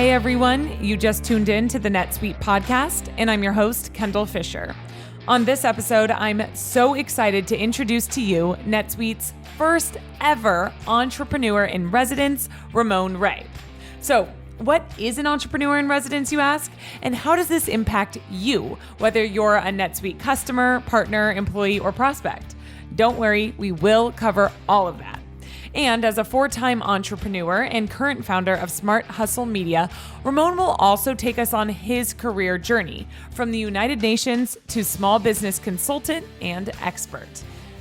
Hey everyone, you just tuned in to the Netsuite Podcast, and I'm your host, Kendall Fisher. On this episode, I'm so excited to introduce to you Netsuite's first ever entrepreneur in residence, Ramon Ray. So, what is an entrepreneur in residence, you ask? And how does this impact you, whether you're a Netsuite customer, partner, employee, or prospect? Don't worry, we will cover all of that. And as a four-time entrepreneur and current founder of Smart Hustle Media, Ramon will also take us on his career journey from the United Nations to small business consultant and expert.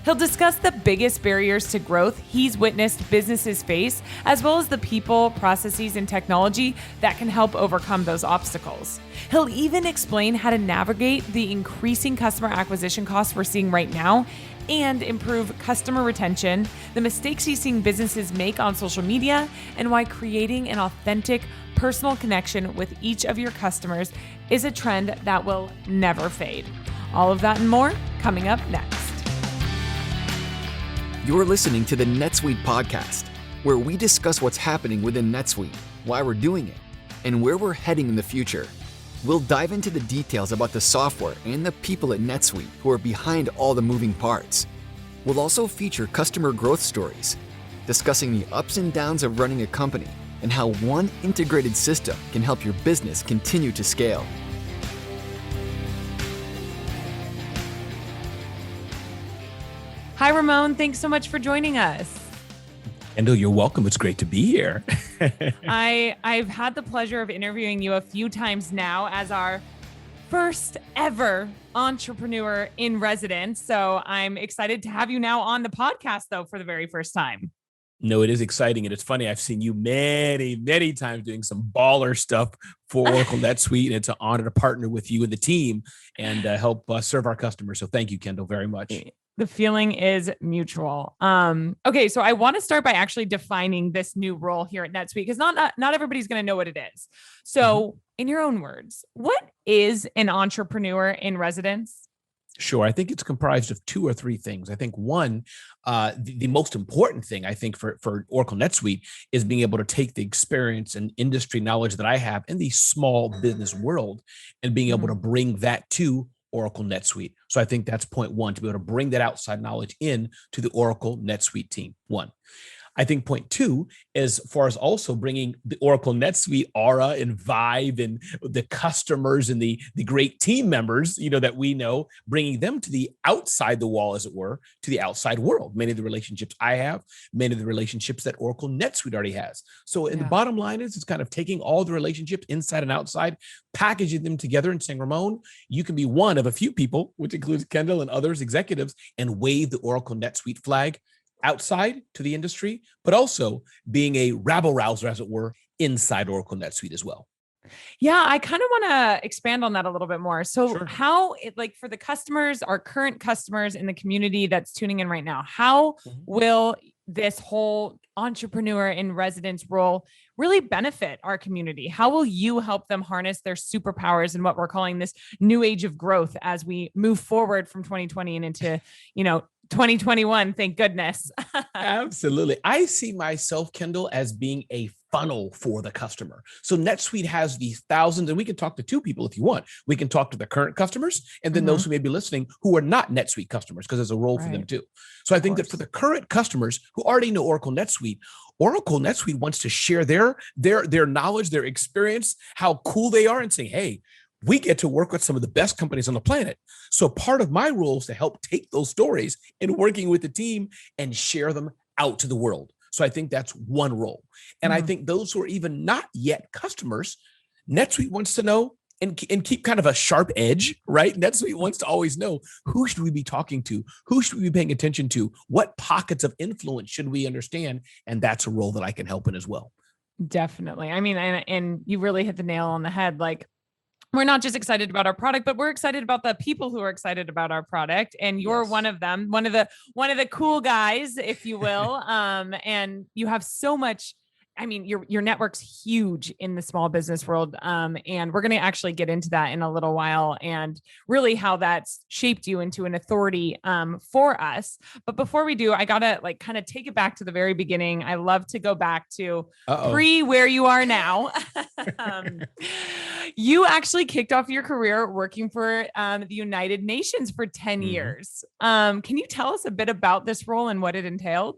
He'll discuss the biggest barriers to growth he's witnessed businesses face, as well as the people, processes, and technology that can help overcome those obstacles. He'll even explain how to navigate the increasing customer acquisition costs we're seeing right now and improve customer retention, the mistakes he's seeing businesses make on social media, and why creating an authentic, personal connection with each of your customers is a trend that will never fade. All of that and more coming up next. You're listening to the Netsuite Podcast, where we discuss what's happening within Netsuite, why we're doing it, and where we're heading in the future. We'll dive into the details about the software and the people at Netsuite who are behind all the moving parts. We'll also feature customer growth stories, discussing the ups and downs of running a company and how one integrated system can help your business continue to scale. Hi, Ramon. Thanks so much for joining us. Kendall, you're welcome. It's great to be here. I've had the pleasure of interviewing you a few times now as our first ever entrepreneur in residence. So I'm excited to have you now on the podcast, though, for the very first time. No, it is exciting. And it's funny. I've seen you many, many times doing some baller stuff for Oracle NetSuite. And it's an honor to partner with you and the team and help serve our customers. So thank you, Kendall, very much. The feeling is mutual. Okay, so I want to start by actually defining this new role here at NetSuite, because not everybody's going to know what it is. So in your own words, what is an entrepreneur in residence? Sure. I think it's comprised of two or three things. I think one, the most important thing I think for Oracle NetSuite is being able to take the experience and industry knowledge that I have in the small business world and being able to bring that to Oracle NetSuite. So I think that's point one, to be able to bring that outside knowledge in to the Oracle NetSuite team. One. I think point two is far as also bringing the Oracle NetSuite aura and vibe and the customers and the great team members, that we know, bringing them to the outside the wall, as it were, to the outside world. Many of the relationships I have, many of the relationships that Oracle NetSuite already has. So the bottom line is, it's kind of taking all the relationships inside and outside, packaging them together and saying, Ramon, you can be one of a few people, which includes Kendall and others executives, and wave the Oracle NetSuite flag outside to the industry, but also being a rabble rouser, as it were, inside Oracle NetSuite as well. Yeah, I kind of want to expand on that a little bit more. So how, for the customers, our current customers in the community that's tuning in right now, how will this whole entrepreneur in residence role really benefit our community? How will you help them harness their superpowers and what we're calling this new age of growth as we move forward from 2020 and into, 2021, thank goodness. Absolutely. I see myself, Kendall, as being a funnel for the customer. So NetSuite has these thousands, and we can talk to two people if you want. We can talk to the current customers and then those who may be listening who are not NetSuite customers, because there's a role for them too. So I think that for the current customers who already know Oracle NetSuite wants to share their knowledge, their experience, how cool they are, and saying, hey, we get to work with some of the best companies on the planet. So part of my role is to help take those stories and working with the team and share them out to the world. So I think that's one role. And I think those who are even not yet customers, NetSuite wants to know and keep kind of a sharp edge, right? NetSuite wants to always know, who should we be talking to? Who should we be paying attention to? What pockets of influence should we understand? And that's a role that I can help in as well. Definitely. I mean, and you really hit the nail on the head. We're not just excited about our product, but we're excited about the people who are excited about our product. And you're one of them, one of the cool guys, if you will. And you have so much, I mean, your network's huge in the small business world. And we're going to actually get into that in a little while and really how that's shaped you into an authority for us. But before we do, I got to kind of take it back to the very beginning. I love to go back to pre where you are now. Um, you actually kicked off your career working for the United Nations for 10 years. Can you tell us a bit about this role and what it entailed?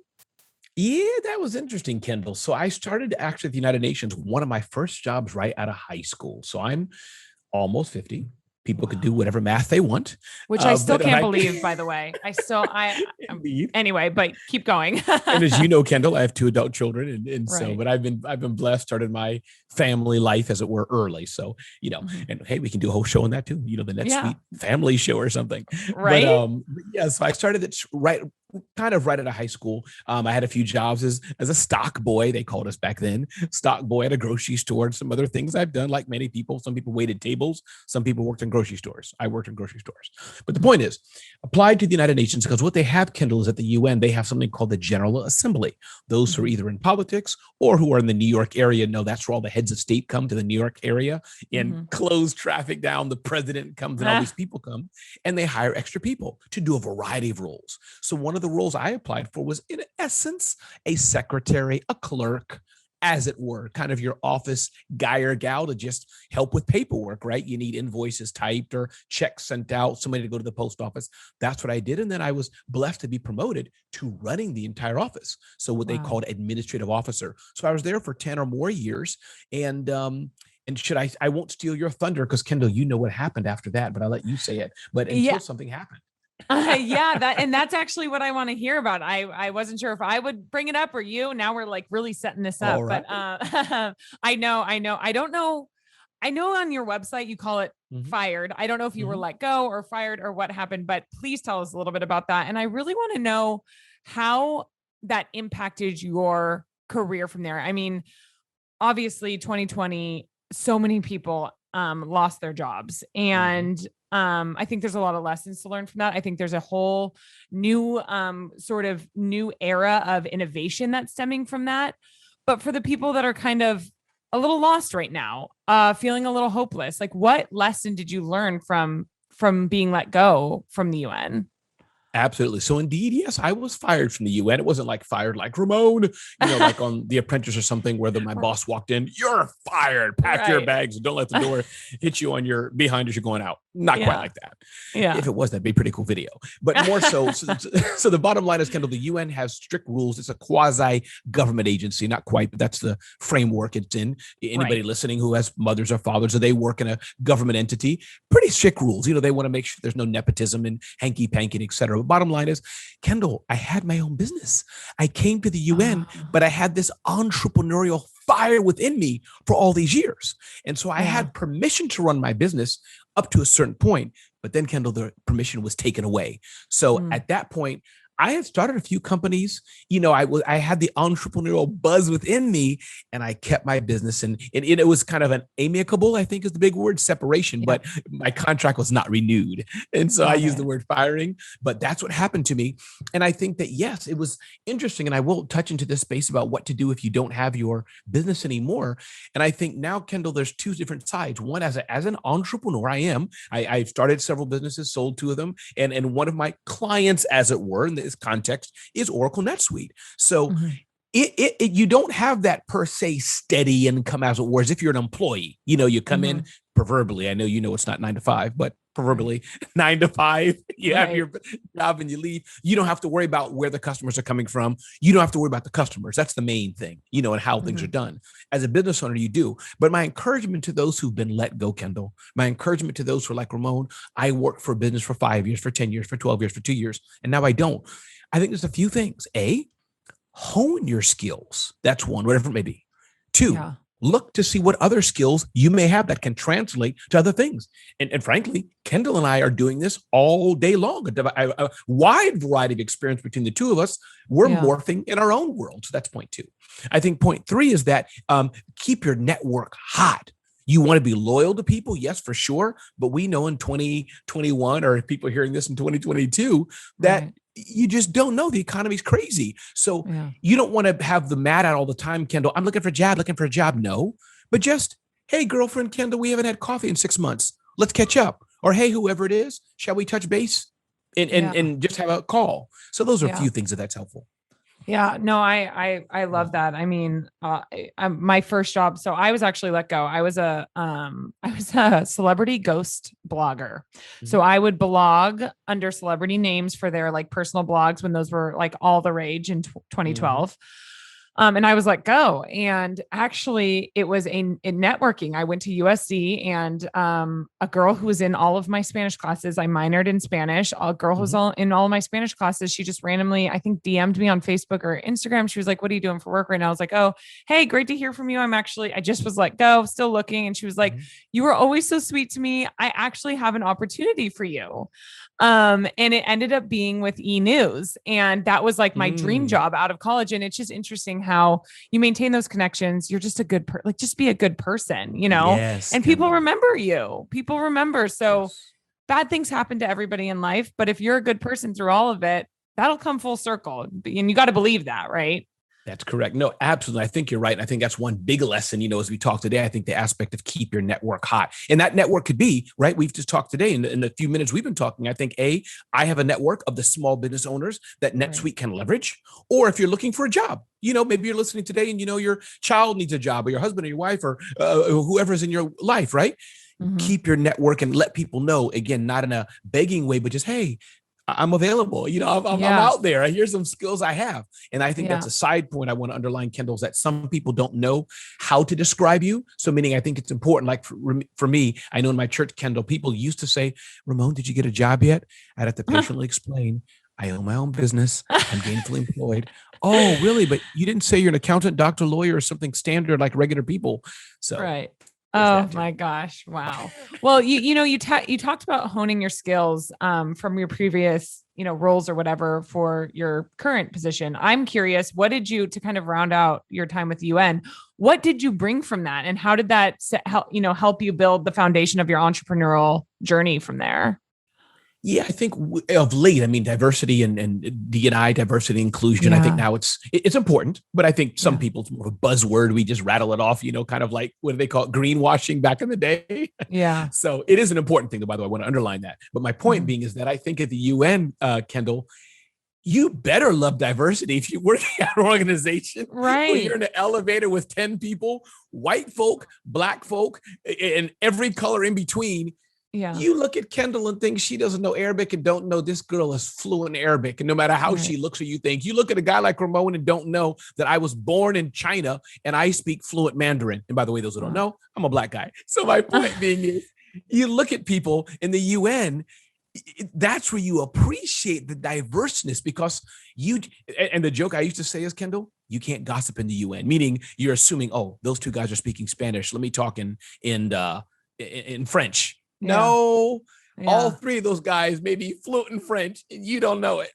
Yeah, that was interesting, Kendall. So I started actually at the United Nations, one of my first jobs right out of high school. So I'm almost 50. People could do whatever math they want. Which I still can't believe, by the way. Indeed. Anyway, but keep going. And as you know, Kendall, I have 2 adult children. And Right. so, but I've been blessed, started my family life, as it were, early. So, and hey, we can do a whole show on that too, the NetSuite family show or something. Right. But yeah, so I started it right out of high school. I had a few jobs as a stock boy, they called us back then, stock boy at a grocery store, and some other things I've done, like many people. Some people waited tables, some people worked in grocery stores. I worked in grocery stores. But the point is, applied to the United Nations, because what they have, Kendall, is at the UN, they have something called the General Assembly. Those who are either in politics or who are in the New York area know that's where all the heads of state come to the New York area and close traffic down. The president comes and all these people come, and they hire extra people to do a variety of roles. So one of the roles I applied for was, in essence, a secretary, a clerk, as it were, kind of your office guy or gal to just help with paperwork, right? You need invoices typed or checks sent out, somebody to go to the post office. That's what I did. And then I was blessed to be promoted to running the entire office. So what they called administrative officer. So I was there for 10 or more years. And I won't steal your thunder, because Kendall, you know what happened after that, but I'll let you say it. But until something happened. That's actually what I want to hear about. I wasn't sure if I would bring it up or you. Now we're like really setting this up, right. But I know. I don't know. I know on your website you call it fired. I don't know if you were let go or fired or what happened, but please tell us a little bit about that. And I really want to know how that impacted your career from there. I mean, obviously 2020, so many people lost their jobs, and I think there's a lot of lessons to learn from that. I think there's a whole new sort of new era of innovation that's stemming from that. But for the people that are kind of a little lost right now, feeling a little hopeless, like what lesson did you learn from being let go from the UN? Absolutely. So indeed, yes, I was fired from the UN. It wasn't like fired like Ramon, like on The Apprentice or something, where my boss walked in, "You're fired, pack your bags, and don't let the door hit you on your behind as you're going out." Not quite like that. Yeah. If it was, that'd be a pretty cool video. But more so, so the bottom line is, Kendall, the UN has strict rules. It's a quasi-government agency, not quite, but that's the framework it's in. Anybody listening who has mothers or fathers, or they work in a government entity, pretty strict rules. They want to make sure there's no nepotism and hanky-panky, et cetera. But bottom line is, Kendall, I had my own business. I came to the UN, but I had this entrepreneurial fire within me for all these years. And so I had permission to run my business up to a certain point, but then, Kendall, the permission was taken away. So at that point, I had started a few companies. I had the entrepreneurial buzz within me, and I kept my business. And it was kind of an amicable, I think is the big word, separation. But my contract was not renewed, and so I used the word firing. But that's what happened to me. And I think that yes, it was interesting. And I will touch into this space about what to do if you don't have your business anymore. And I think now, Kendall, there's 2 different sides. One, as an entrepreneur, I've started several businesses, sold 2 of them, and one of my clients, as it were, in this context, is Oracle NetSuite. So you don't have that per se steady income, as it were, as if you're an employee. You come in, proverbially, I know it's not 9 to 5, but proverbially 9 to 5, you have your job and you leave. You don't have to worry about where the customers are coming from. You don't have to worry about the customers. That's the main thing, and how things are done. As a business owner, you do. But my encouragement to those who've been let go, Kendall, my encouragement to those who are like Ramon, I worked for a business for 5 years, for 10 years, for 12 years, for 2 years, and now I don't. I think there's a few things. A, hone your skills. That's one, whatever it may be. 2, look to see what other skills you may have that can translate to other things. And frankly, Kendall and I are doing this all day long. A wide variety of experience between the 2 of us. We're morphing in our own world. So that's point 2. I think point 3 is that keep your network hot. You want to be loyal to people, yes, for sure. But we know in 2021, or if people are hearing this in 2022, that you just don't know. The economy's crazy. So you don't want to have the mad out all the time, Kendall. I'm looking for a job. No, but just, hey, girlfriend, Kendall, we haven't had coffee in 6 months. Let's catch up. Or, hey, whoever it is, shall we touch base and just have a call? So those are a few things that's helpful. Yeah, no, I love that. I mean, my first job. So I was actually let go. I was a celebrity ghost blogger. So Mhm. I would blog under celebrity names for their like personal blogs when those were like all the rage in Mhm. 2012. And I was let go. And actually, it was in networking. I went to USC, and a girl who was in all of my Spanish classes, I minored in Spanish. A girl who was Mhm. all in all of my Spanish classes, she just randomly, I think, DM'd me on Facebook or Instagram. She was like, "What are you doing for work right now?" I was like, "Oh, hey, great to hear from you. I just was let go, still looking." And she was like, Mhm. "You were always so sweet to me. I actually have an opportunity for you." And it ended up being with E News. And that was like my dream Mm. job out of college. And it's just interesting how you maintain those connections. You're just a good like just be a good person, Yes, and people Kendall. remember you. People remember. So Yes. bad things happen to everybody in life, but if you're a good person through all of it, that'll come full circle. And you got to believe that, right? That's correct. No, absolutely. I think you're right. And I think that's one big lesson, as we talk today. I think the aspect of keep your network hot. And that network could be, right? We've just talked today in the few minutes we've been talking. I think, I have a network of the small business owners that Right. NetSuite can leverage. Or if you're looking for a job, maybe you're listening today and your child needs a job, or your husband or your wife, or whoever's in your life, right? Mm-hmm. Keep your network and let people know, again, not in a begging way, but just, hey, I'm available. I'm Yeah. out there. Here's some skills I have. And I think that's Yeah. a side point I want to underline, Kendall, is that some people don't know how to describe you. So meaning I think it's important. Like for me, I know in my church, Kendall, people used to say, Ramon, did you get a job yet? I'd have to patiently explain, I own my own business. I'm gainfully employed. Oh, really? But you didn't say you're an accountant, doctor, lawyer, or something standard like regular people. So Right. there's Oh that too. my gosh. Wow. Well, you talked about honing your skills from your previous, roles or whatever for your current position. I'm curious, what did you to kind of round out your time with UN? What did you bring from that, and how did that help you build the foundation of your entrepreneurial journey from there? Yeah, I think of late, I mean, diversity and D&I, diversity inclusion. I think Yeah. now it's important, but I think some Yeah. people, it's more of a buzzword. We just rattle it off, kind of like what do they call it, greenwashing back in the day. Yeah. So it is an important thing, though. By the way, I want to underline that. But my point Mhm. being is that I think at the UN, Kendall, you better love diversity if you're working at an organization where you're Right. in an elevator with 10 people, white folk, black folk, and every color in between. Yeah. You look at Kendall and think she doesn't know Arabic and don't know this girl is fluent in Arabic. And no matter how Right. she looks, or you look at a guy like Ramon and don't know that I was born in China and I speak fluent Mandarin. And by the way, those who don't Wow. know, I'm a black guy. So my point being is, you look at people in the UN, that's where you appreciate the diverseness, because and the joke I used to say is, Kendall, you can't gossip in the UN, meaning you're assuming, oh, those two guys are speaking Spanish. Let me talk in French. Yeah. No, all Yeah. three of those guys may be fluent in French and you don't know it.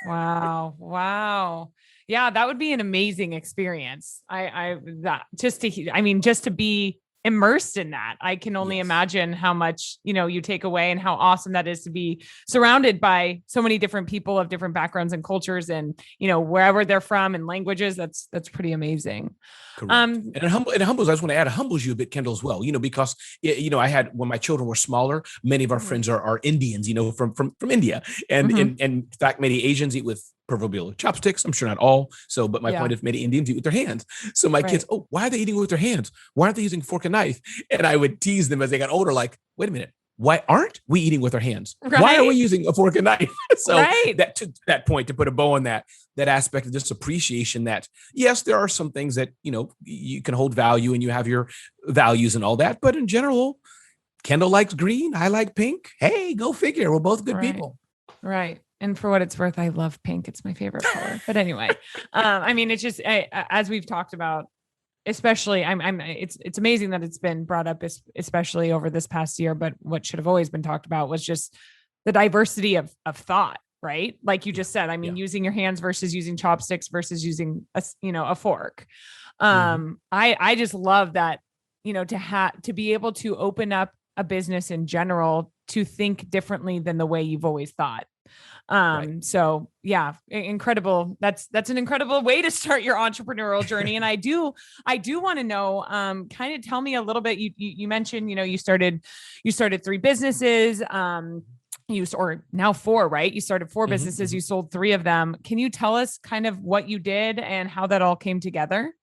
Wow. Wow. Yeah, that would be an amazing experience. That just I mean, just to be immersed in that. I can only Yes. imagine how much, you take away, and how awesome that is to be surrounded by so many different people of different backgrounds and cultures, and, wherever they're from and languages. That's pretty amazing. Correct. Um, And it humbles, I just want to add, it humbles you a bit, Kendall, as well, because, I had, when my children were smaller, many of our mhm, friends are Indians, from India. And, mhm, and, and in fact, many Asians eat with proverbial chopsticks. I'm sure not all. So, but my yeah, point is, many Indians eat with their hands. So my kids, right. oh, why are they eating with their hands? Why aren't they using fork and knife? And I would tease them as they got older, like, wait a minute. Why aren't we eating with our hands? Why are we Right. using a fork and knife? So Right. that, to that point, to put a bow on that aspect of this appreciation, that yes, there are some things that you can hold value and you have your values and all that, but in general, Kendall likes green, I like pink. Hey, go figure, we're both good Right. people. Right. And for what it's worth, I love pink. It's my favorite color. But anyway, I mean, it's just as we've talked about, especially it's amazing that it's been brought up, especially over this past year. But what should have always been talked about was just the diversity of thought, right? Like you Yeah, just said, I mean, yeah. using your hands versus using chopsticks versus using a fork. Mm-hmm. I just love that, to be able to open up a business in general to think differently than the way you've always thought. Right. So yeah, incredible. That's an incredible way to start your entrepreneurial journey. And I do want to know, kind of tell me a little bit. You mentioned, you started three businesses. or now 4, right? You started 4 businesses, Mm-hmm. you sold 3 of them. Can you tell us kind of what you did and how that all came together?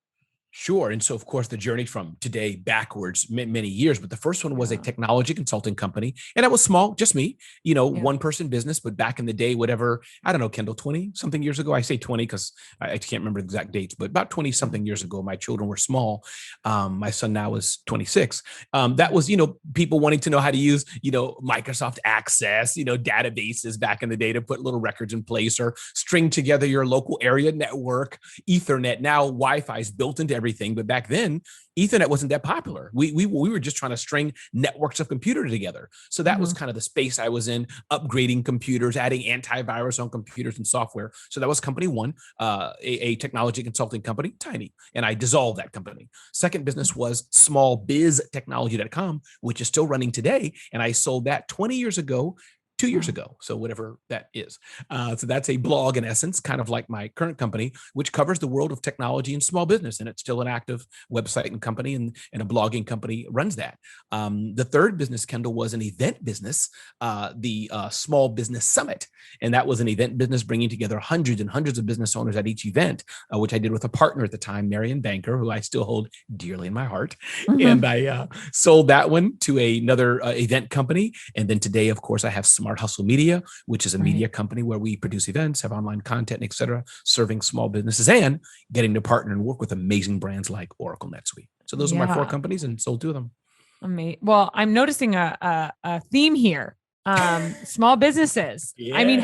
Sure. And so, of course, the journey from today backwards many years, but the first one was a technology consulting company, and it was small, just me, one person business. But back in the day, whatever, I don't know, Kendall, 20 something years ago, I say 20 because I can't remember the exact dates, but about 20 something years ago, my children were small. My son now is 26. That was, people wanting to know how to use, Microsoft Access, databases back in the day to put little records in place or string together your local area network, Ethernet. Now Wi-Fi is built into everything, but back then Ethernet wasn't that popular. We were just trying to string networks of computers together. So that was kind of the space I was in, upgrading computers, adding antivirus on computers and software. So that was company one, a technology consulting company, tiny, and I dissolved that company. Second business was smallbiztechnology.com, which is still running today, and I sold that 20 years ago. 2 years ago. So whatever that is. So that's a blog in essence, kind of like my current company, which covers the world of technology and small business. And it's still an active website and company, and a blogging company runs that. The third business, Kendall, was an event business, the Small Business Summit. And that was an event business bringing together hundreds and hundreds of business owners at each event, which I did with a partner at the time, Marion Banker, who I still hold dearly in my heart. And I sold that one to another event company. And then today, of course, I have Smart Hustle Media, which is a media company where we produce events, have online content, et cetera, serving small businesses and getting to partner and work with amazing brands like Oracle, NetSuite. So those are my 4 companies, and sold 2 of them. Amazing. Well, I'm noticing a theme here. Small businesses. Yes. I mean,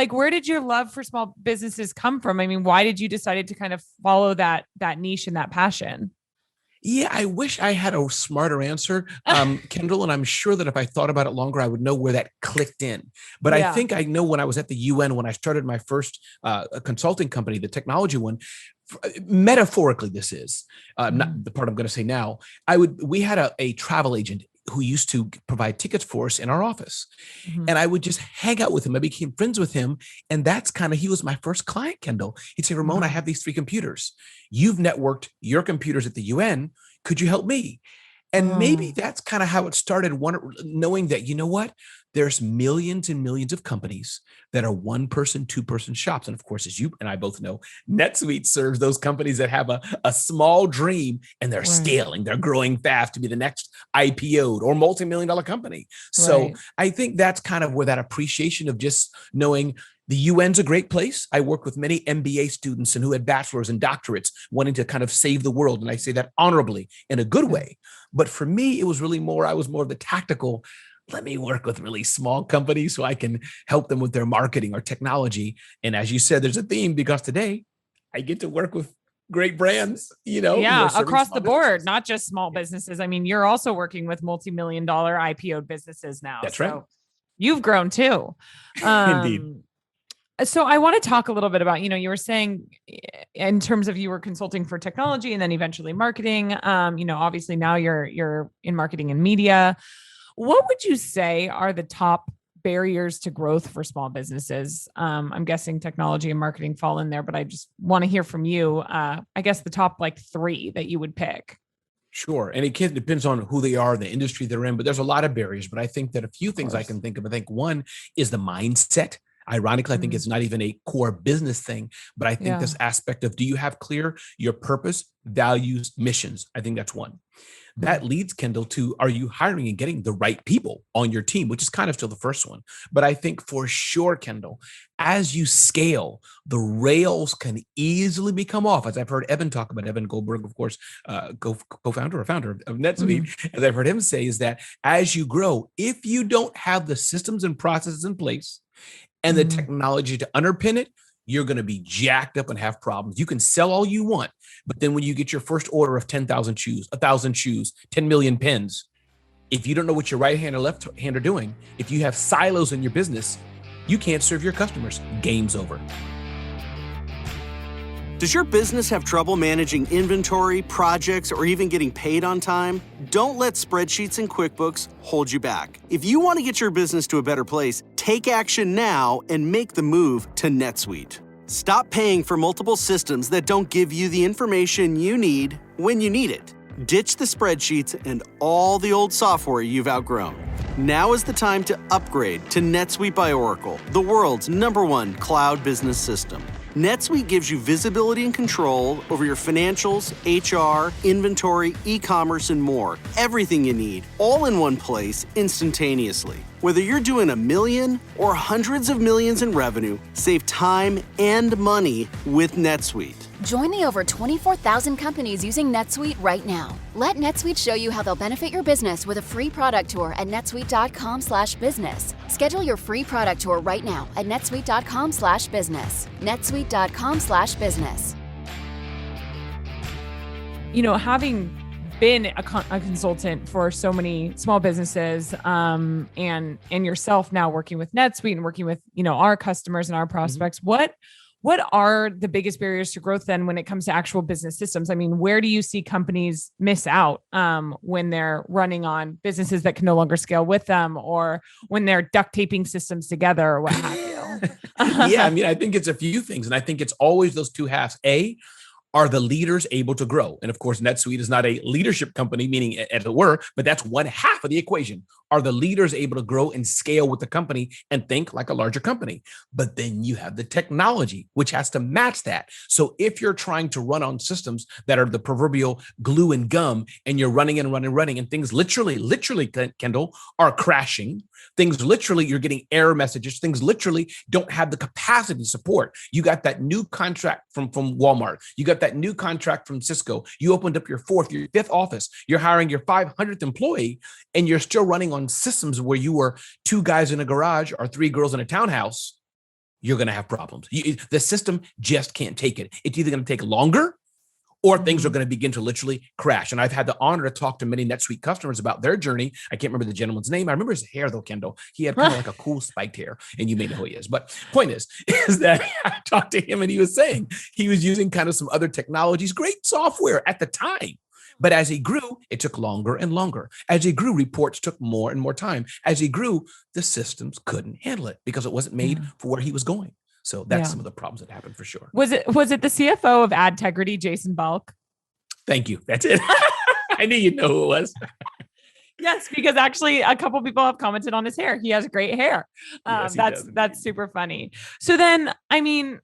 where did your love for small businesses come from? I mean, why did you decide to kind of follow that niche and that passion? Yeah, I wish I had a smarter answer, Kendall, and I'm sure that if I thought about it longer, I would know where that clicked in. But I think I know when I was at the UN, when I started my first consulting company, the technology one, metaphorically, this is not the part I'm going to say now. We had a travel agent who used to provide tickets for us in our office. And I would just hang out with him. I became friends with him. And he was my first client, Kendall. He'd say, Ramon, I have these 3 computers. You've networked your computers at the UN. Could you help me? And maybe that's kind of how it started, knowing that, you know what? There's millions and millions of companies that are 1-person, 2-person shops. And of course, as you and I both know, NetSuite serves those companies that have a small dream and they're scaling, they're growing fast to be the next IPO'd or multi-million-dollar company. So I think that's kind of where that appreciation of just knowing the UN's a great place. I work with many MBA students and who had bachelors and doctorates wanting to kind of save the world. And I say that honorably in a good way. But for me, it was really I was more of the tactical. Let me work with really small companies so I can help them with their marketing or technology. And as you said, there's a theme because today I get to work with great brands, across the board, not just small businesses. I mean, you're also working with multi-million-dollar IPO businesses now. That's right. You've grown too. Indeed. So I want to talk a little bit about, you were saying in terms of you were consulting for technology and then eventually marketing, obviously now you're in marketing and media. What would you say are the top barriers to growth for small businesses? I'm guessing technology and marketing fall in there, but I just want to hear from you. I guess the top 3 that you would pick. Sure. And it depends on who they are, the industry they're in, but there's a lot of barriers. But I think that a few things I can think of. I think one is the mindset. Ironically, I think it's not even a core business thing, but I think this aspect of, do you have clear your purpose, values, missions? I think that's one. That leads, Kendall, to, are you hiring and getting the right people on your team, which is kind of still the first one. But I think for sure, Kendall, as you scale, the rails can easily become off. As I've heard Evan talk about, Evan Goldberg, of course, co-founder or founder of NetSuite, as I've heard him say, is that as you grow, if you don't have the systems and processes in place and the technology to underpin it, you're going to be jacked up and have problems. You can sell all you want, but then when you get your first order of 10,000 shoes, 1,000 shoes, 10 million pens, if you don't know what your right hand or left hand are doing, if you have silos in your business, you can't serve your customers. Game's over. Does your business have trouble managing inventory, projects, or even getting paid on time? Don't let spreadsheets and QuickBooks hold you back. If you want to get your business to a better place, take action now and make the move to NetSuite. Stop paying for multiple systems that don't give you the information you need when you need it. Ditch the spreadsheets and all the old software you've outgrown. Now is the time to upgrade to NetSuite by Oracle, the world's #1 cloud business system. NetSuite gives you visibility and control over your financials, HR, inventory, e-commerce, and more. Everything you need, all in one place, instantaneously. Whether you're doing $1 million or hundreds of millions in revenue, save time and money with NetSuite. Join the over 24,000 companies using NetSuite right now. Let NetSuite show you how they'll benefit your business with a free product tour at netsuite.com/business. Schedule your free product tour right now at netsuite.com/business. netsuite.com/business. You know, having been a consultant for so many small businesses, and yourself now working with NetSuite and working with, you know, our customers and our prospects, what are the biggest barriers to growth then when it comes to actual business systems? I mean, where do you see companies miss out when they're running on businesses that can no longer scale with them, or when they're duct taping systems together, or what have you? Yeah, I mean, I think it's a few things, and I think it's always those two halves. A, are the leaders able to grow? And of course, NetSuite is not a leadership company, meaning as it were, but that's one half of the equation. Are the leaders able to grow and scale with the company and think like a larger company? But then you have the technology, which has to match that. So if you're trying to run on systems that are the proverbial glue and gum, and you're running and things literally, Kendall, are crashing, things literally, you're getting error messages, things literally don't have the capacity to support. You got that new contract from Walmart. You got that new contract from Cisco. You opened up your fifth office. You're hiring your 500th employee, and you're still running on systems where you were 2 guys in a garage or 3 girls in a townhouse. You're going to have problems. The system just can't take it. It's either going to take longer, or things are going to begin to literally crash. And I've had the honor to talk to many NetSuite customers about their journey. I can't remember the gentleman's name. I remember his hair though, Kendall. He had kind of like a cool spiked hair, and you may know who he is. But point is that I talked to him, and he was saying he was using kind of some other technologies, great software at the time. But as he grew, it took longer and longer. As he grew, reports took more and more time. As he grew, the systems couldn't handle it because it wasn't made for where he was going. So that's some of the problems that happened for sure. Was it the CFO of Adtegrity, Jason Balk? Thank you. That's it. I knew you'd know who it was. Yes, because actually a couple people have commented on his hair. He has great hair. Yes, that's super funny. So then, I mean,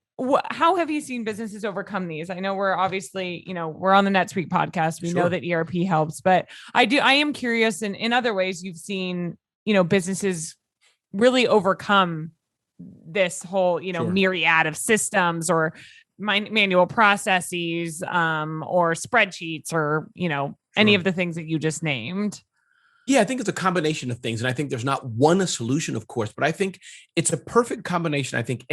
how have you seen businesses overcome these? I know we're obviously, you know, we're on the NetSuite podcast. We know that ERP helps, but I am curious, and in other ways you've seen, you know, businesses really overcome this whole, you know, myriad of systems or manual processes, or spreadsheets, or, you know, any of the things that you just named. Yeah, I think it's a combination of things. And I think there's not one solution, of course, but I think it's a perfect combination. I think,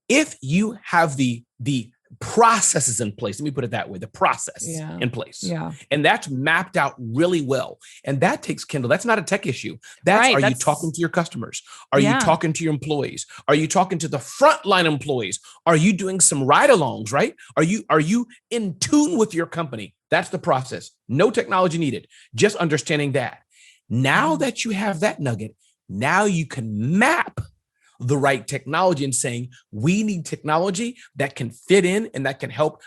if you have the processes in place, let me put it that way, the process in place. Yeah. And that's mapped out really well. And that takes, Kendall, that's not a tech issue. Are you talking to your customers? Are you talking to your employees? Are you talking to the frontline employees? Are you doing some ride-alongs, right? Are you in tune with your company? That's the process. No technology needed. Just understanding that. Now that you have that nugget, now you can map the right technology and saying, we need technology that can fit in and that can help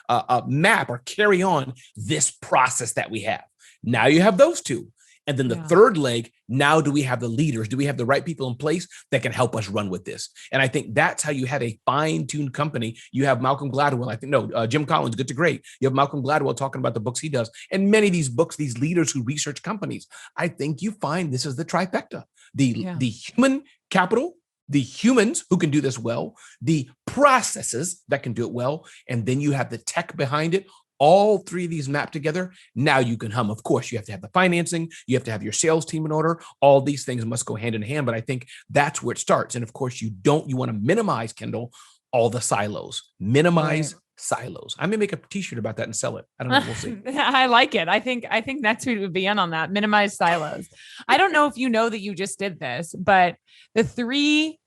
map or carry on this process that we have. Now you have those two. And then the third leg, now do we have the leaders? Do we have the right people in place that can help us run with this? And I think that's how you have a fine-tuned company. You have Malcolm Gladwell, Jim Collins, Good to Great. You have Malcolm Gladwell talking about the books he does. And many of these books, these leaders who research companies, I think you find this is the trifecta. The human capital, the humans who can do this well, the processes that can do it well, and then you have the tech behind it. All three of these mapped together, now you can hum. Of course, you have to have the financing, you have to have your sales team in order. All these things must go hand in hand, but I think that's where it starts. And of course, you want to minimize, Kendall, all the silos. Minimize silos. I may make a t-shirt about that and sell it. I don't know. We'll see. I like it. I think NetSuite would be in on that. Minimize silos. I don't know if you know that you just did this, but the 3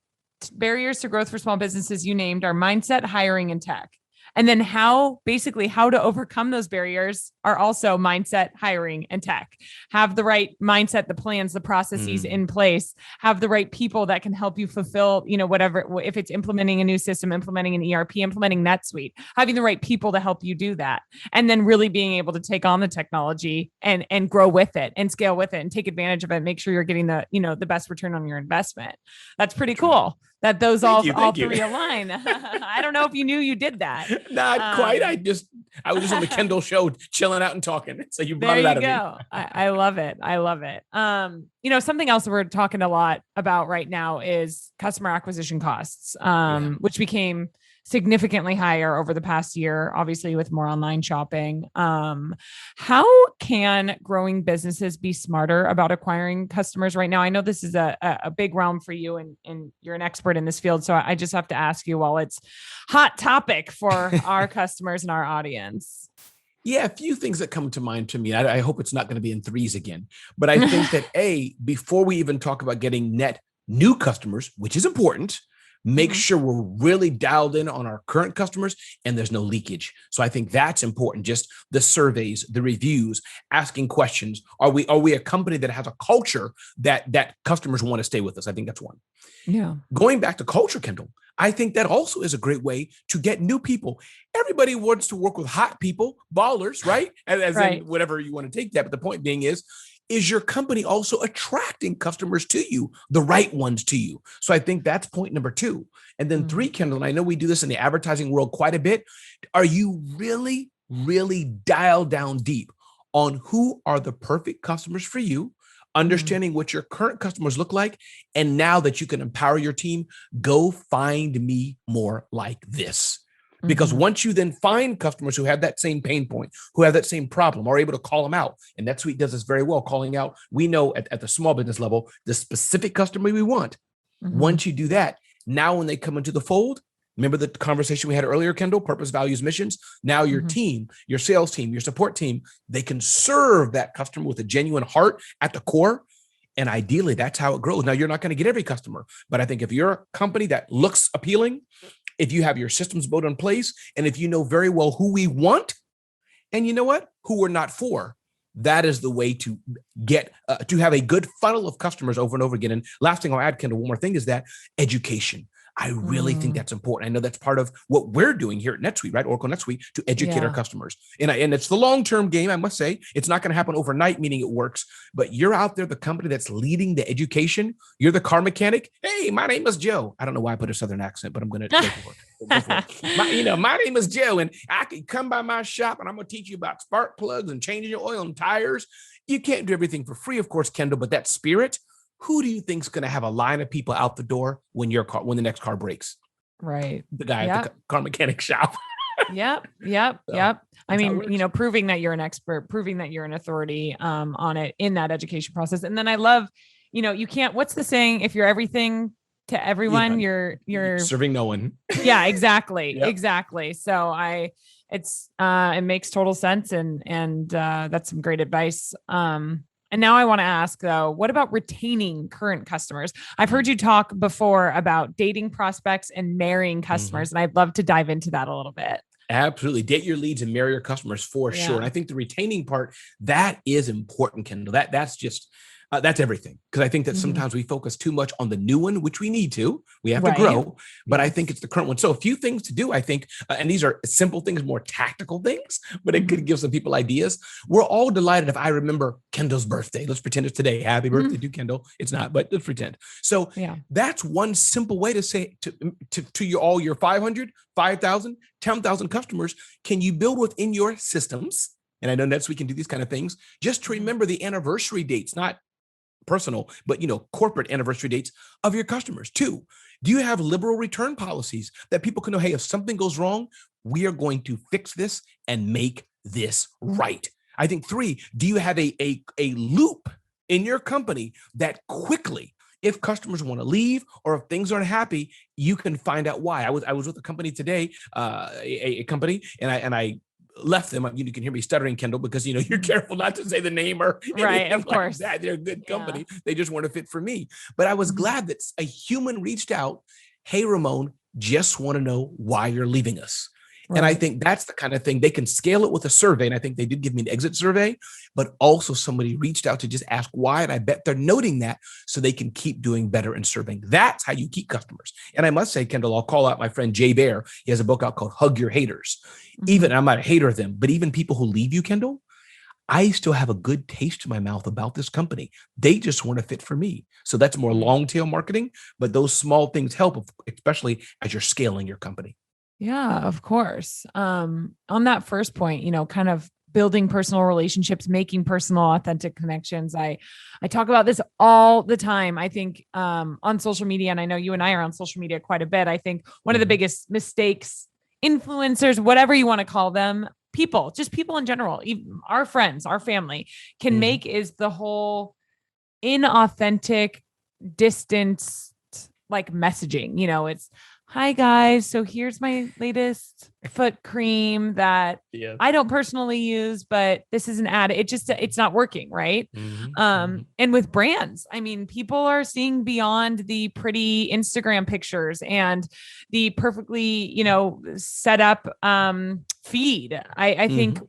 barriers to growth for small businesses you named are mindset, hiring, and tech. And then how to overcome those barriers are also mindset, hiring, and tech. Have the right mindset, the plans, the processes in place, have the right people that can help you fulfill, whatever, if it's implementing a new system, implementing an ERP, implementing NetSuite, having the right people to help you do that. And then really being able to take on the technology and grow with it and scale with it and take advantage of it. Make sure you're getting the best return on your investment. That's pretty cool that those all three align. I don't know if you knew you did that. Not quite. I was just on the Kendall show chilling out and talking. So you brought it out of me. I love it. I love it. Something else we're talking a lot about right now is customer acquisition costs, which became significantly higher over the past year, obviously with more online shopping. How can growing businesses be smarter about acquiring customers right now? I know this is a big realm for you and you're an expert in this field. So I just have to ask you while it's hot topic for our customers and our audience. Yeah, a few things that come to mind to me. I hope it's not going to be in threes again, but I think that before we even talk about getting net new customers, which is important, make sure we're really dialed in on our current customers and there's no leakage. So I think that's important. Just the surveys, the reviews, asking questions. Are we a company that has a culture that customers want to stay with us? I think that's one. Yeah. Going back to culture, Kendall, I think that also is a great way to get new people. Everybody wants to work with hot people, ballers, right? As in whatever you want to take that. But the point being is your company also attracting customers to you, the right ones to you? So I think that's point number 2. And then 3, Kendall, and I know we do this in the advertising world quite a bit. Are you really, really dialed down deep on who are the perfect customers for you, understanding what your current customers look like, and now that you can empower your team, go find me more like this? Because once you then find customers who have that same pain point, who have that same problem, are able to call them out. And NetSuite does this very well, calling out, we know at the small business level, the specific customer we want. Once you do that, now when they come into the fold, remember the conversation we had earlier, Kendall, purpose, values, missions. Now your team, your sales team, your support team, they can serve that customer with a genuine heart at the core. And ideally, that's how it grows. Now, you're not going to get every customer, but I think if you're a company that looks appealing, if you have your systems built in place, and if you know very well who we want, and you know what, who we're not for, that is the way to get to have a good funnel of customers over and over again. And last thing I'll add, Kendall, one more thing is that education. I really think that's important. I know that's part of what we're doing here at NetSuite, right? Oracle NetSuite, to educate our customers. And it's the long-term game, I must say. It's not going to happen overnight, meaning it works. But you're out there, the company that's leading the education. You're the car mechanic. Hey, my name is Joe. I don't know why I put a Southern accent, but I'm going to go for it. My name is Joe, and I can come by my shop, and I'm going to teach you about spark plugs and changing your oil and tires. You can't do everything for free, of course, Kendall, but that spirit, who do you think is going to have a line of people out the door when the next car breaks? Right. The guy at the car mechanic shop. Yep. I mean, proving that you're an expert, proving that you're an authority on it in that education process. And then I love, you can't, what's the saying? If you're everything to everyone, you're serving no one. Yeah, exactly. Exactly. So it makes total sense. And that's some great advice. And now I want to ask, though, what about retaining current customers? I've heard you talk before about dating prospects and marrying customers, and I'd love to dive into that a little bit. Absolutely. Date your leads and marry your customers for sure. And I think the retaining part, that is important, Kendall. That's just, that's everything. Because I think that sometimes we focus too much on the new one, which we need to. We have to grow. But I think it's the current one. So a few things to do, I think, and these are simple things, more tactical things, but it could give some people ideas. We're all delighted if I remember Kendall's birthday. Let's pretend it's today. Happy birthday to Kendall. It's not, but let's pretend. So that's one simple way to say to all your 500, 5,000, 10,000 customers, can you build within your systems? And I know NetSuite can do these kind of things. Just to remember the anniversary dates, not personal, but corporate anniversary dates of your customers. 2, do you have liberal return policies that people can know, hey, if something goes wrong, we are going to fix this and make this right? I think 3, do you have a loop in your company that quickly, if customers want to leave or if things aren't happy, you can find out why? I was with a company today, a company, and I left them. You can hear me stuttering, Kendall, because you're careful not to say the name or right. Of course, that. They're a good company. They just weren't a fit for me. But I was glad that a human reached out. Hey, Ramon, just want to know why you're leaving us. And I think that's the kind of thing they can scale it with a survey. And I think they did give me an exit survey, but also somebody reached out to just ask why. And I bet they're noting that so they can keep doing better in serving. That's how you keep customers. And I must say, Kendall, I'll call out my friend Jay Bear. He has a book out called Hug Your Haters. Even, I'm not a hater of them, but even people who leave you, Kendall, I still have a good taste in my mouth about this company. They just weren't a fit for me. So that's more long tail marketing, but those small things help, especially as you're scaling your company. Yeah, of course. On that first point, kind of building personal relationships, making personal, authentic connections. I talk about this all the time. I think on social media, and I know you and I are on social media quite a bit. I think one of the biggest mistakes, influencers, whatever you want to call them, just people in general, even our friends, our family can make is the whole inauthentic, distanced, like messaging. It's, hi guys, so here's my latest foot cream that I don't personally use, but this is an ad. It's not working, right? And with brands, I mean, people are seeing beyond the pretty Instagram pictures and the perfectly, set up feed. I think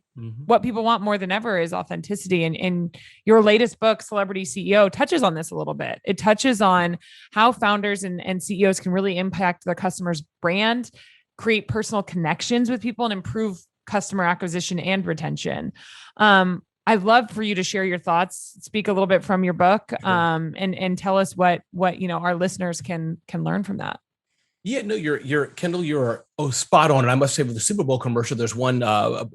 what people want more than ever is authenticity. And your latest book, Celebrity CEO, touches on this a little bit. It touches on how founders and CEOs can really impact their customers' brand, create personal connections with people, and improve customer acquisition and retention. I'd love for you to share your thoughts, speak a little bit from your book, and tell us what our listeners can learn from that. Yeah, no, you're Kendall, you're spot on. And I must say, with the Super Bowl commercial, there's one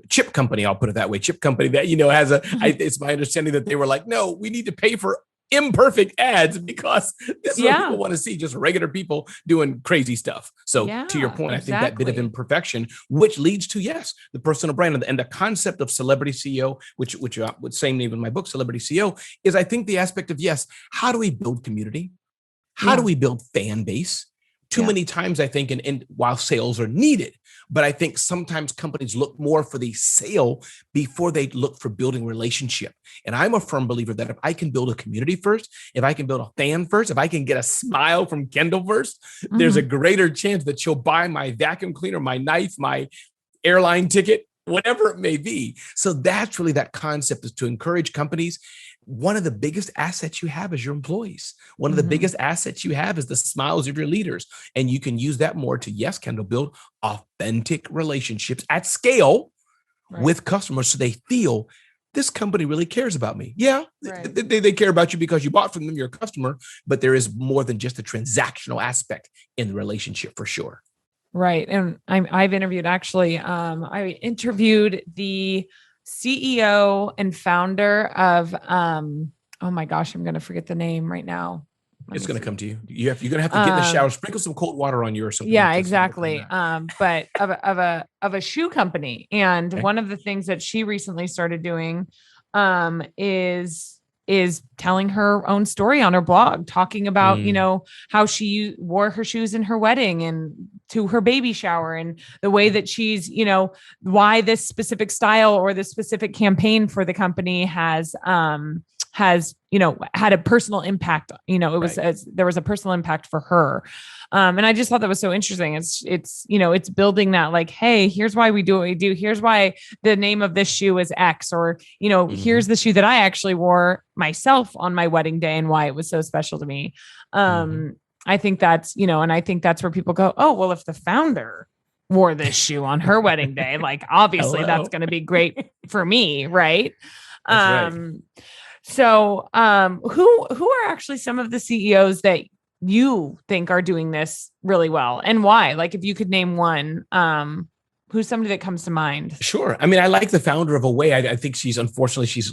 chip company, I'll put it that way, chip company that, has it's my understanding that they were like, no, we need to pay for imperfect ads because this is what people want to see, just regular people doing crazy stuff. So to your point, I think that bit of imperfection, which leads to, the personal brand and the concept of celebrity CEO, which would same name in my book, Celebrity CEO, is I think the aspect of, how do we build community? How do we build fan base? Too many times, I think, and while sales are needed, but I think sometimes companies look more for the sale before they look for building relationship. And I'm a firm believer that if I can build a community first, if I can build a fan first, if I can get a smile from Kendall first, there's a greater chance that she'll buy my vacuum cleaner, my knife, my airline ticket, whatever it may be. So that's really that concept, is to encourage companies. One of the biggest assets you have is your employees. One of the biggest assets you have is the smiles of your leaders. And you can use that more to, Kendall, build authentic relationships at scale with customers so they feel this company really cares about me. They care about you because you bought from them, you're a customer, but there is more than just a transactional aspect in the relationship for sure. Right. And I've interviewed, actually, I interviewed the CEO and founder of, oh my gosh, I'm going to forget the name right now. It's going to come to you. You're going to have to get in the shower, sprinkle some cold water on you or something. Yeah, exactly. But of a shoe company. And one of the things that she recently started doing, is telling her own story on her blog, talking about, how she wore her shoes in her wedding and to her baby shower, and the way that she's, why this specific style or this specific campaign for the company has had a personal impact. It was, there was a personal impact for her. And I just thought that was so interesting. It's building that, like, hey, here's why we do what we do. Here's why the name of this shoe is X, or, here's the shoe that I actually wore myself on my wedding day and why it was so special to me. I think that's, and I think that's where people go, oh, well, if the founder wore this shoe on her wedding day, like, obviously that's going to be great for me. Right. So, who are actually some of the CEOs that you think are doing this really well, and why? Like, if you could name one, who's somebody that comes to mind? Sure. I mean, I like the founder of Away. I think she's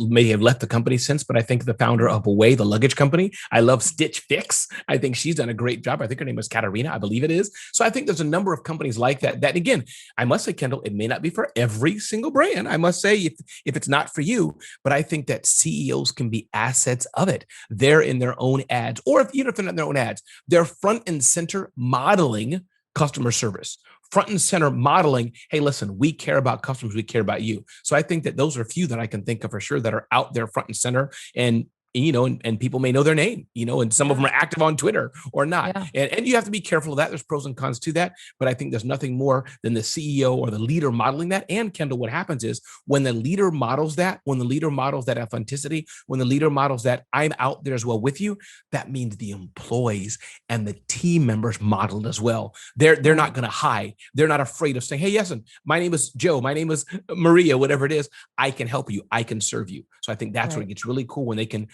may have left the company since, but I think the founder of Away, the luggage company, I love Stitch Fix. I think she's done a great job. I think her name is Katarina, I believe it is. So I think there's a number of companies like that again, I must say, Kendall, it may not be for every single brand. I must say, if it's not for you, but I think that CEOs can be assets of it. They're in their own ads, or even if they're not in their own ads, they're front and center modeling customer service. Front and center modeling, hey, listen, we care about customers, we care about you. So I think that those are a few that I can think of for sure that are out there front and center. And and people may know their name, and some of them are active on Twitter or not. Yeah. And you have to be careful of that. There's pros and cons to that. But I think there's nothing more than the CEO or the leader modeling that. And Kendall, what happens is when the leader models that, authenticity, when the leader models that I'm out there as well with you, that means the employees and the team members model as well. They're not going to hide. They're not afraid of saying, hey, yes, my name is Joe. My name is Maria, whatever it is. I can help you. I can serve you. So I think that's where it gets really cool when they can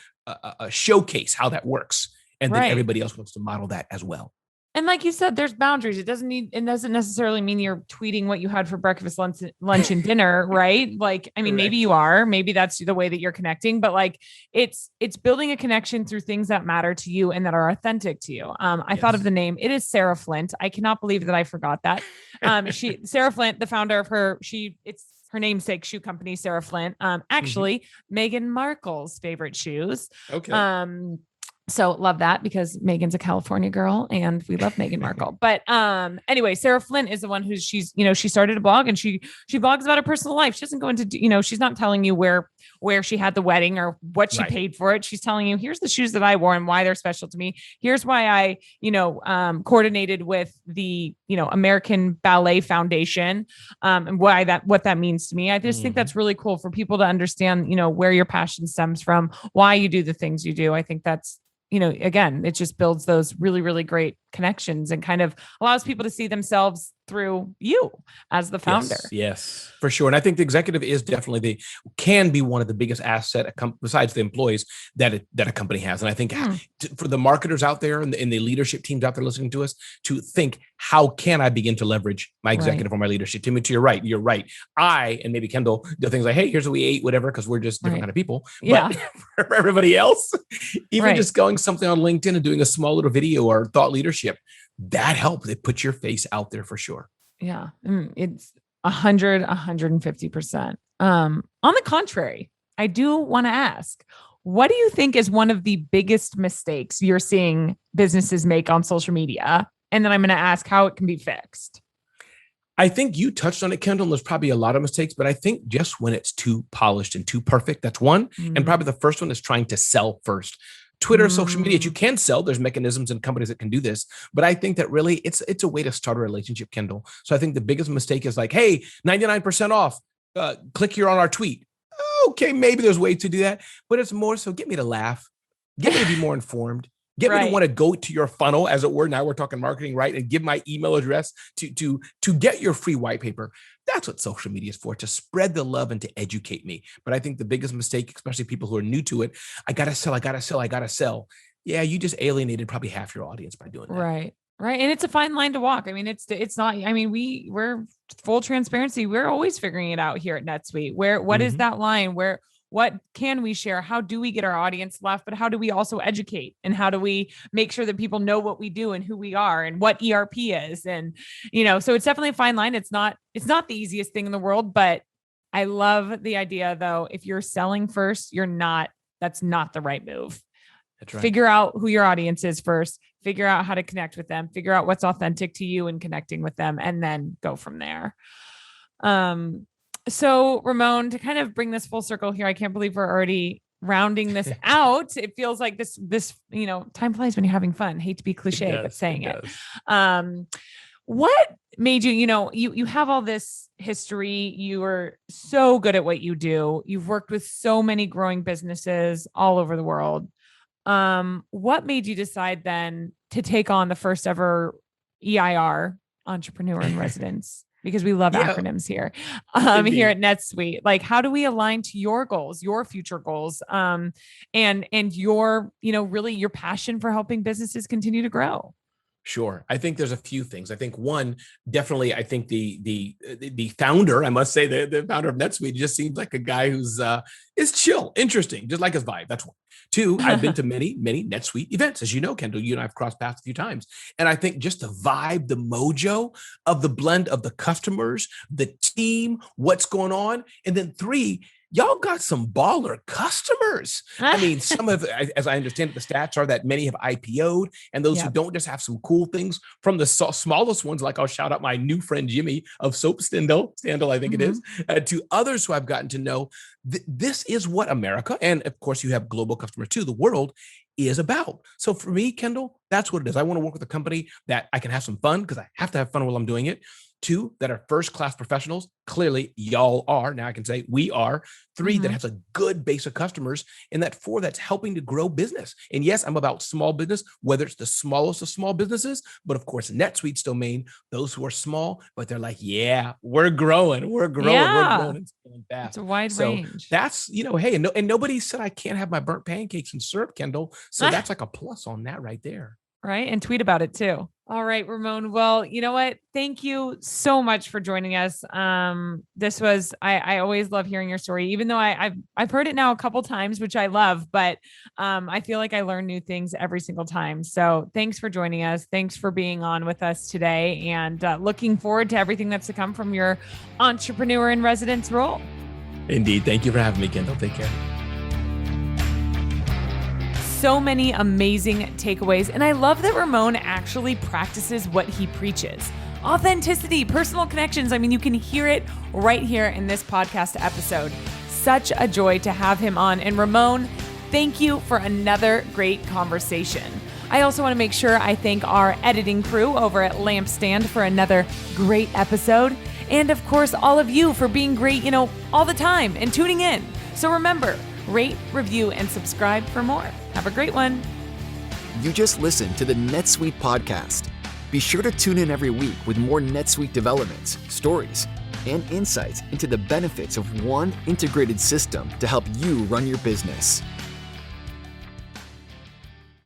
showcase how that works. And then everybody else wants to model that as well. And like you said, there's boundaries. It doesn't necessarily mean you're tweeting what you had for breakfast, lunch, and dinner, right? Like, I mean, maybe you are, maybe that's the way that you're connecting, but like it's building a connection through things that matter to you and that are authentic to you. I thought of the name. It is Sarah Flint. I cannot believe that I forgot that. Sarah Flint, the founder of it's her namesake shoe company, Sarah Flint. Actually, Meghan Markle's favorite shoes. Okay. So love that because Meghan's a California girl and we love Meghan Markle. But anyway, Sarah Flint is the one who's she started a blog and she blogs about her personal life. She doesn't go into, she's not telling you where she had the wedding or what she paid for it. She's telling you, here's the shoes that I wore and why they're special to me. Here's why I, coordinated with the, American Ballet Foundation and what that means to me. I just think that's really cool for people to understand, where your passion stems from, why you do the things you do. I think that's, again, it just builds those really, really great connections and kind of allows people to see themselves through you as the founder. Yes, for sure. And I think the executive is definitely can be one of the biggest asset besides the employees that a company has. And I think for the marketers out there and the leadership teams out there listening to us to think, how can I begin to leverage my executive or my leadership team? And you're right. I, and maybe Kendall, do things like, hey, here's what we ate, whatever, because we're just different kind of people. Yeah. But for everybody else, even just going something on LinkedIn and doing a small little video or thought leadership, that helps. It puts your face out there for sure. Yeah. It's 150%. On the contrary, I do want to ask, what do you think is one of the biggest mistakes you're seeing businesses make on social media? And then I'm going to ask how it can be fixed. I think you touched on it, Kendall. There's probably a lot of mistakes, but I think just when it's too polished and too perfect, that's one. And probably the first one is trying to sell first. Twitter, social media, you can sell. There's mechanisms and companies that can do this. But I think that really it's a way to start a relationship, Kendall. So I think the biggest mistake is like, hey, 99% off. Click here on our tweet. Okay, maybe there's ways to do that. But it's more so get me to laugh. Get me to be more informed. Get me to want to go to your funnel, as it were. Now we're talking marketing, right? And give my email address to get your free white paper. That's what social media is for, to spread the love and to educate me. But I think the biggest mistake, especially people who are new to it, I got to sell. Yeah, you just alienated probably half your audience by doing that. Right. And it's a fine line to walk. I mean, it's not, I mean, we're full transparency. We're always figuring it out here at NetSuite. What is that line? What can we share? How do we get our audience left? But how do we also educate? And how do we make sure that people know what we do and who we are and what ERP is? And, so it's definitely a fine line. It's not the easiest thing in the world, but I love the idea though. If you're selling first, that's not the right move. That's right. Figure out who your audience is first, figure out how to connect with them, figure out what's authentic to you and connecting with them, and then go from there. So Ramon, to kind of bring this full circle here, I can't believe we're already rounding this out. It feels like this, time flies when you're having fun. Hate to be cliche, but saying it. What made you, you have all this history. You are so good at what you do. You've worked with so many growing businesses all over the world. What made you decide then to take on the first ever EIR, Entrepreneur in Residence? Because we love acronyms here, here at NetSuite. Like, how do we align to your goals, your future goals, and your, really your passion for helping businesses continue to grow? Sure. I think there's a few things. I think one, definitely, I think the founder, I must say the founder of NetSuite just seems like a guy who's is chill, interesting, just like his vibe. That's one. Two, I've been to many NetSuite events. As you know, Kendall, you and I have crossed paths a few times. And I think just the vibe, the mojo of the blend of the customers, the team, what's going on. And then three, y'all got some baller customers. I mean, some of, as I understand it, the stats are that many have IPO'd, and those who don't just have some cool things, from the smallest ones, like I'll shout out my new friend Jimmy of Soap Stendal, I think it is, to others who I've gotten to know. This is what America, and of course you have global customers too, the world is about. So for me, Kendall, that's what it is. I want to work with a company that I can have some fun, because I have to have fun while I'm doing it. 2, that are first-class professionals. Clearly, y'all are. Now I can say we are. 3, that has a good base of customers. And that 4, that's helping to grow business. And yes, I'm about small business, whether it's the smallest of small businesses, but of course, NetSuite's domain, those who are small, but they're like, yeah, we're growing and scaling fast. It's a wide range. That's, hey, and nobody said I can't have my burnt pancakes and syrup, Kendall. So that's like a plus on that right there. Right. And tweet about it too. All right, Ramon. Well, you know what? Thank you so much for joining us. This was, I always love hearing your story, even though I've heard it now a couple times, which I love, but I feel like I learn new things every single time. So thanks for joining us. Thanks for being on with us today, and looking forward to everything that's to come from your entrepreneur in residence role. Indeed. Thank you for having me, Kendall. Take care. So many amazing takeaways. And I love that Ramon actually practices what he preaches. Authenticity, personal connections. I mean, you can hear it right here in this podcast episode. Such a joy to have him on. And Ramon, thank you for another great conversation. I also want to make sure I thank our editing crew over at Lampstand for another great episode. And of course, all of you for being great, all the time and tuning in. So remember, rate, review, and subscribe for more. Have a great one. You just listened to the NetSuite Podcast. Be sure to tune in every week with more NetSuite developments, stories, and insights into the benefits of one integrated system to help you run your business.